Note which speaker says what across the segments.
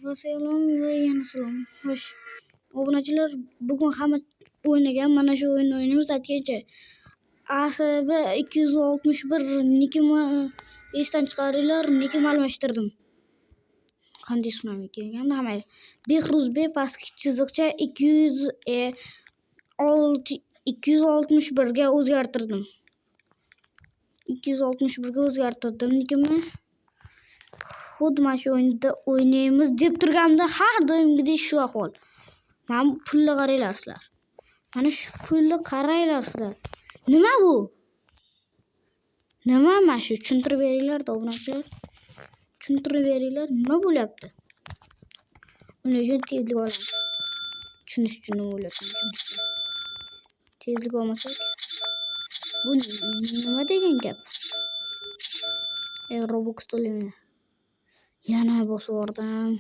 Speaker 1: Vasalom va yana salom. Xo'sh, obunachilar, bugun hamma o'ynagan mana shu o'yinni o'ynaymiz. Aytgancha ASB 261 nikimni esdan chiqaringlar, nikim almashtirdim. Qanday sunami kelganda hamma. Behruzbek pastki chiziqcha 261 ga o'zgartirdim. 261 ga o'zgartirdim nikimni. Xuddi mana shu o'yinda o'ynaymiz deb turganimda har doimgidek shu ahvol. Mana bu pulni qaranglar sizlar. Mana shu pulni qaranglar sizlar. Nima bu? Nima mana shu? Tushuntirib beringlar, obunachilar. Tushuntirib beringlar, nima bo'lyapti? Uni uchun tezlik olamiz. Tushunish uchun nima bo'lyapti? Tezlik olmasak, bu nima degan gap? Robux to'layman. Yana bosib yubordim.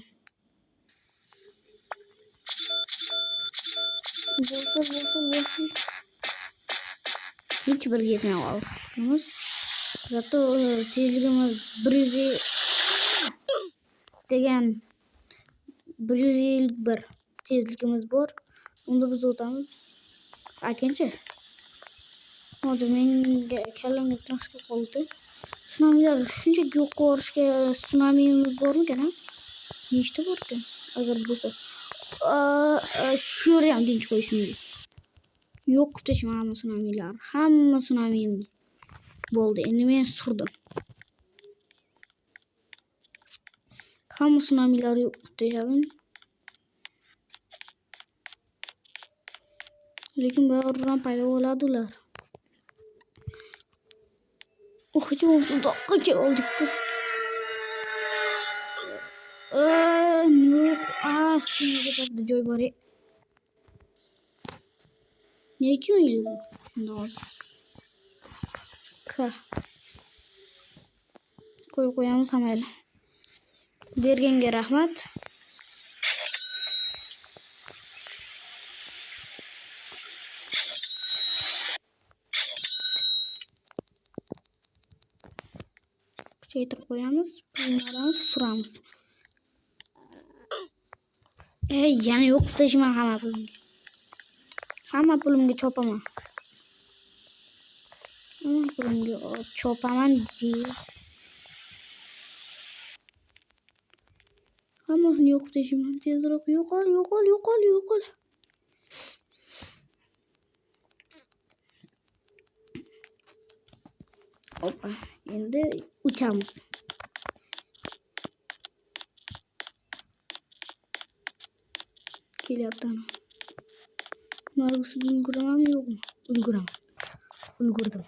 Speaker 1: Bosil. Hech bir yetmay qoldi. Zato tezligimiz 100 degan 151 tezligimiz bor. Unda biz o'tamiz. Aytgancha. Hozir menga kallamga transport qoldi. Sunamilar shunchaki yo'q borishga sunamimiz bormikan? Nechta bor ekan? Agar bo'lsa, shu yerda ham tinch qo'yishmaydi. Yo'q qilib tashlaman hamma sunamilar. Hamma sunamimni. Bo'ldi, endi men surdim. Hamma sunamilar yo'q qilib tashladim. Lekin baribir paydo bo'ladi ular. Hech bo'lmasa uzoqqa oldik-ku. Singa pastda joy bor. Necha mil bu? Shunda hozir. Qo'yamiz hammaylar. Berganga rahmat. Kuchaytirib qo'yamiz, pullarimizni suramiz. Yana yo'q tashiman hamma pulimga. Hamma pulimga chopaman. Hamma pulimga chopaman deydi. Hammasini yo'q tashiman. Tezroq yo'qol. Hoppa, endi uchamiz. Kelyapti ana. Nargisi ulguramanmi yo'qmi? Ulgurdim.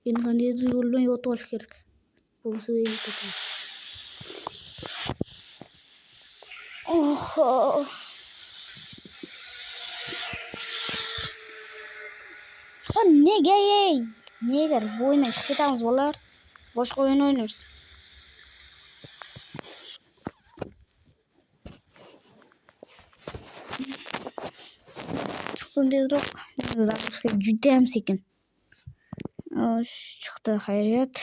Speaker 1: Endi qandaydir yo'l bilan yotib olish kerak. Bo'lsa o'ylab Nega bu o'yindan chiqib ketamiz bolalar? Boshqa o'yin o'ynaymiz. Chiqsin tezroq. Zapisga juda ham sekin. Chiqdi, xayriyat.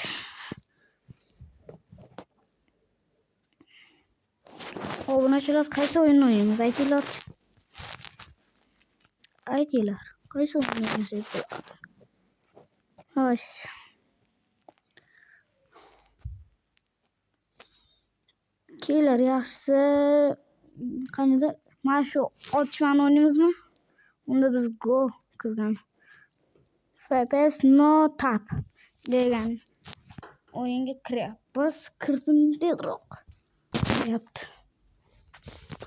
Speaker 1: Obunachilar, qaysi o'yinni o'ynaymiz? Aytinglar. Qaysi o'yinni o'ynaymiz? Xo'sh. Kelar yaxshisi qanida? Mana shu ochmani o'ynaymizmi? Unda biz go kirgan. FPS no tap degan o'yinga kiryapmiz. Kirsin tezroq. Kiryapti.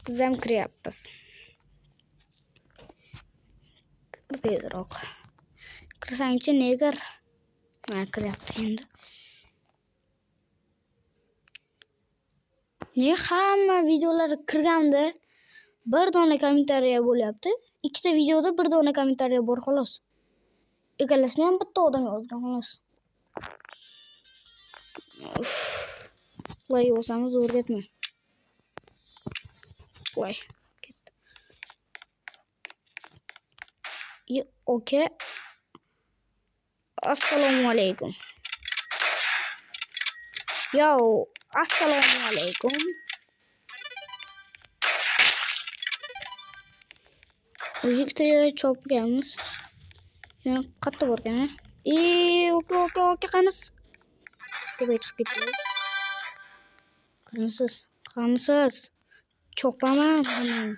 Speaker 1: Biz ham kiryapmiz. Tezroq. Kirsangchi negar. Mana kiryapti endi. Ne hamma videolar kirganda bir dona kommentariya bo'lyapti. Ikkita videoda bir dona kommentariya bor xolos. Ikkalasini ham bitta odam yozgan xolos. Play bosamiz, o'rgatma. Play. Okay. Assalomu alaykum. Yo, assalomu alaykum. O'zikda chopganmiz. Yana qayerda bor ekan? Oka qanisiz? Tepaga chiqib ketdi. Qanisiz? Chopaman hammani.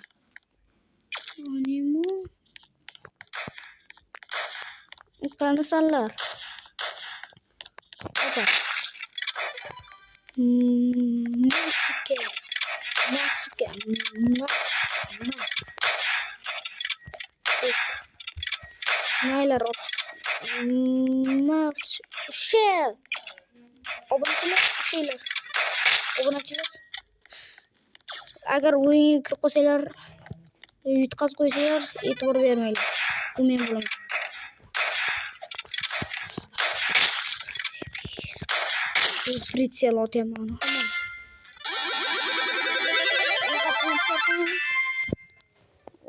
Speaker 1: Anemu. Qanisanlar? Opa. Masuka. Maylar op. Obunachilar. Agar o'yinga kirib qolsanglar, yutqazib qo'ysanglar, e'tibor bermanglar. Bu men bo'laman. Pritsel otaman.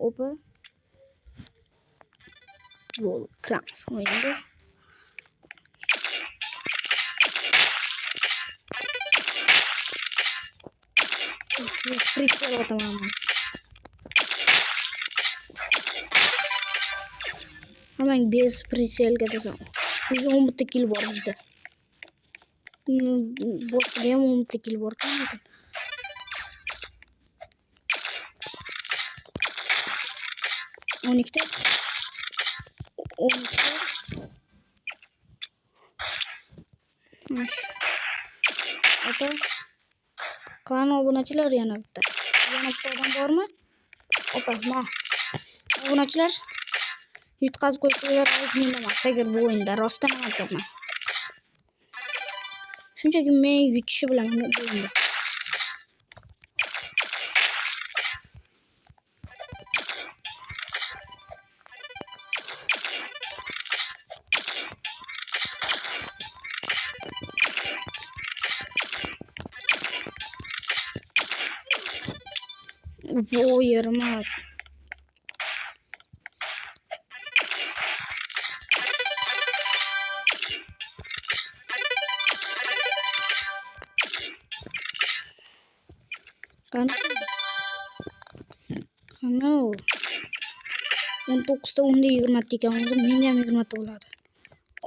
Speaker 1: Opa. Gol krams o'yinda. Pritsel otaman. Hamang bez pritselga desam. Bizga 10 ta kill bor bizda. Boshqa ham 10 ta kill bor ekan. 12 ta. 12 ta. Opa. Qani obunachilar yana bitta. Yana bitta odam bormi? Opa, ma. Obunachilar yutqazib qo'ysanglar, men emas, agar bu o'yinda rostdan ham aytaman. Shunchaki men yutishi bilaman bu o'yinda. Voyermas. Ana 19 ta unda 20 ta ekan, menda ham 20 ta bo'ladi.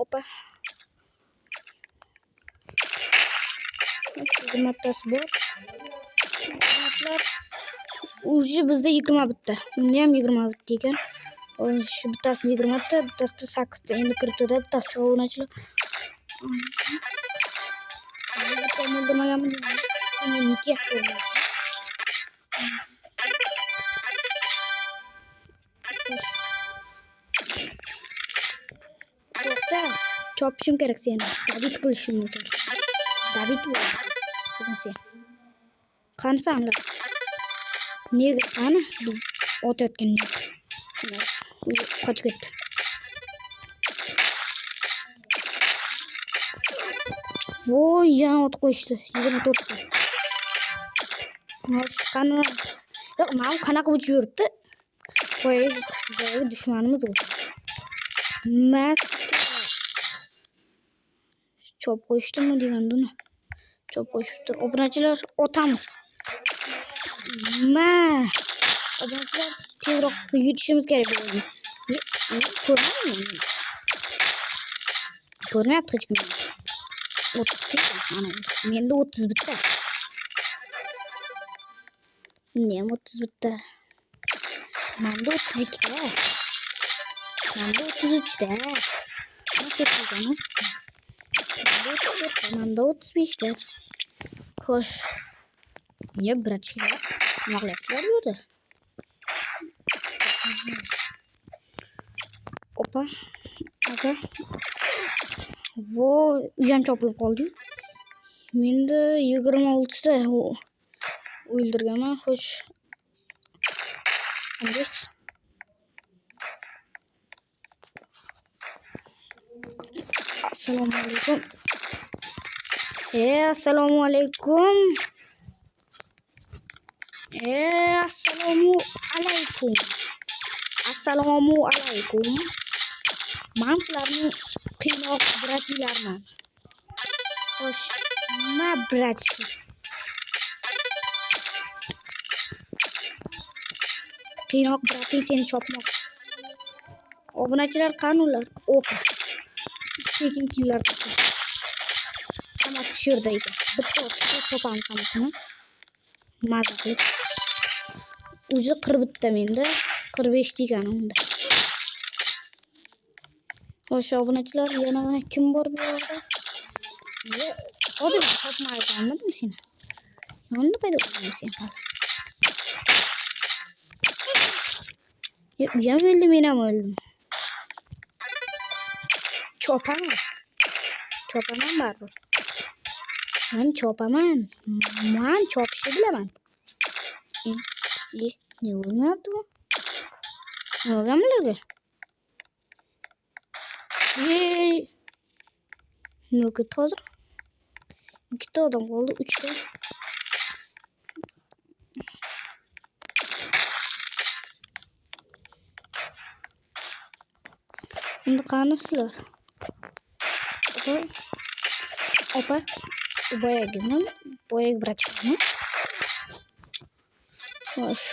Speaker 1: Opa. 20 tasi bor. Уже bizda 20 bitta. Unda ham 20 bitta ekan. Shu bittasi 20 ta, bittasi 8 ta. Endi kiribdi-da bittasi o'ynachilar. Bitta o'ldirmaganmi? Uni niki yapti. To'xta, chopishim kerak seni. David qilishim kerak. David bo'ladi. Qansanlar? Nega qani? Biz otayotgan qochib ketdi. Voy, yana ot qo'yishdi. 24 ta. Qani? Yo'q, men qanaqa uchib yuribdi? Boyagi dushmanimiz bu. Mas chop qo'yshdimi deyman buni. Chop qo'yishibdi. Obunachilar otamiz. Obunachilar tezroq yutishimiz kerak bo'ladi. Ko'rmayapti hech kim. 30 ta. Ana, menda 30 bitta. Ne 30 bitta. Menda 32 ta. Menda 33 ta. Manda 35 ta. Xo'sh. Niye bratchilar? Nima qilyaptilar bu yerda? Opa. Aka. Voy, uyam chopilib qoldi. Menda 26 ta o'ldirganman. Xo'sh. Assalomu alaykum. Assalomu alaykum. Assalomu alaykum. Men sizlarning qiynoq bratlarman. Xo'sh, nima bratchi? Qiynoq brating seni chopmoq. Obunachilar qani ular? Opa. Sekin killar qildi. Hammasi shu yerda edi. Bitta o'tishda topamiz hammasini. Maza qilib. O'zi 41 menda, 45 degan unda. Xo'sh, obunachilar yana kim bor bu yerda? Hadi topmaydi, anladin seni? Yonda paydo bo'ldim sen hali. Bu ham o'ldi, men ham o'ldim. Chopaman baribir. Men chopaman. Men chopishni bilaman. Ne o'lmayapti bu? Ne o'lganlarga? Nega hozir? Ikkita odam qoldi, 3 ta. Endi qanisizlar? Opa, boyagi brachkami? Xo'sh.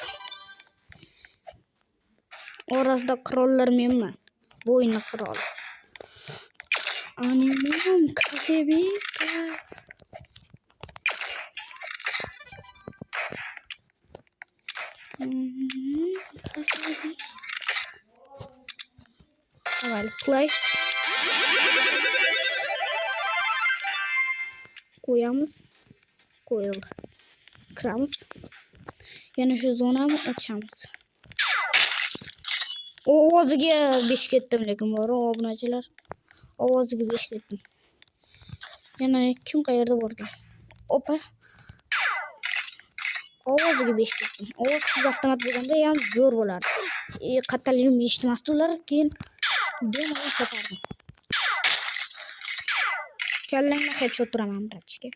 Speaker 1: Orasida qirollar menman. Bu o'yinning qiroli. Animum Kasebika. Avval play. Qo'yamiz. Qo'yildi. Kiramiz. Yana shu zonani ochamiz. Ovoziga 5 ketdim, lekin bor obunachilar. Ovoziga 5 ketdim. Yana kim qayerda borgan? Opa. Ovoziga 5 ketdim. Ovozsiz avtomat bo'lganda ham zo'r bo'lardi. Qattiqligim eshitmasdi ular, keyin bemalol topardim. Kallangni headshot uraman brachka.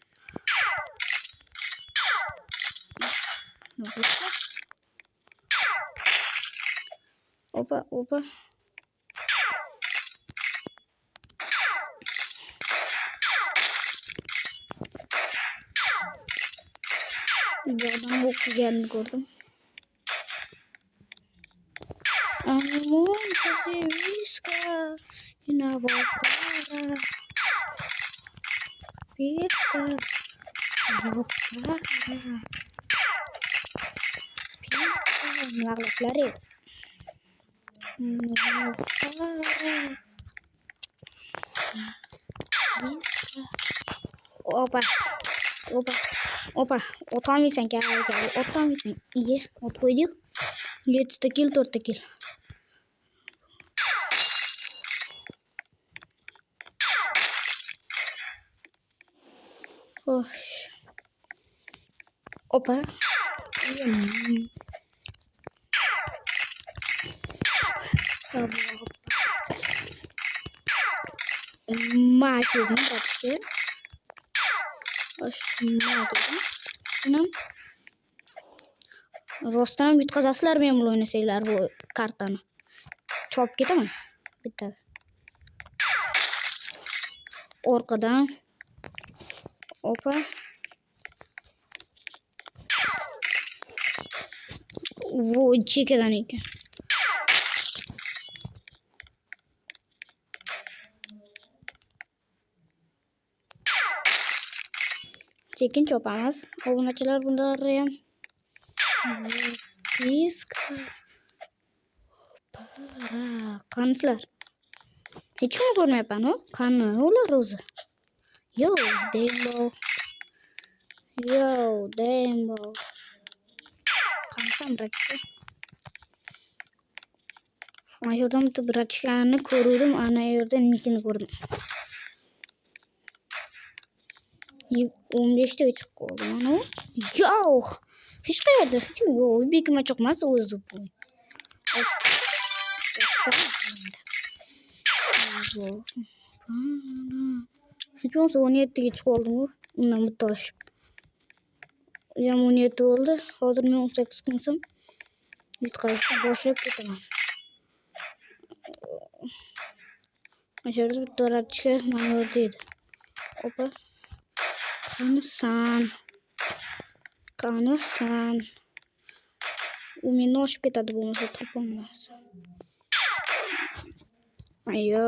Speaker 1: Opa. Buradan okuyanını gördüm. Animum Kasebika. Yine bakara. Piska. Bakara. Piska. Melaklakları. Piska. Opa. Otamıyorsan gel. Otamıyorsan iyi. Ot koydu. 7 kill, 4 kill. Hoş. Opa. Makedim başka. Makedim. Sinam. Rostdan yutqazasizlar men bilan o'ynasanglar bu kartani. Chopib ketaman. Bitta. Orqadan. Opa. Bu chekadan ekan. Sekin chopamiz. Obunachilar bunlar ham Piska. Qanisizlar? Hech kim ko'rmayapman, qani ular o'zi? Yo, Dembo. Qansam brachka. Ana yerdan bitta brachkani ko'rdim, ana yerdan nikini ko'rdim. 15 ta chiqib qoldi mana. Yo'q. Hech qayerda. Yo'q, bekima chiqmas o'zi bu. Hech bo'lmasa 17 ga chiqib oldim. Undan bitta oshib. Ham 17 bo'ldi. Hozir men 18 qinsam yutqazishni boshlab ketaman. Mana shu yerda bitta brachka mana yerda edi. Opa. Qani san. U mendan oshib ketadi bo'lmasa topolmasa. Ayyo.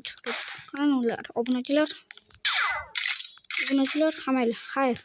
Speaker 1: Chiqib ketdi. Qani ular? Obunachilar. Obunachilar hamayli. Xayr.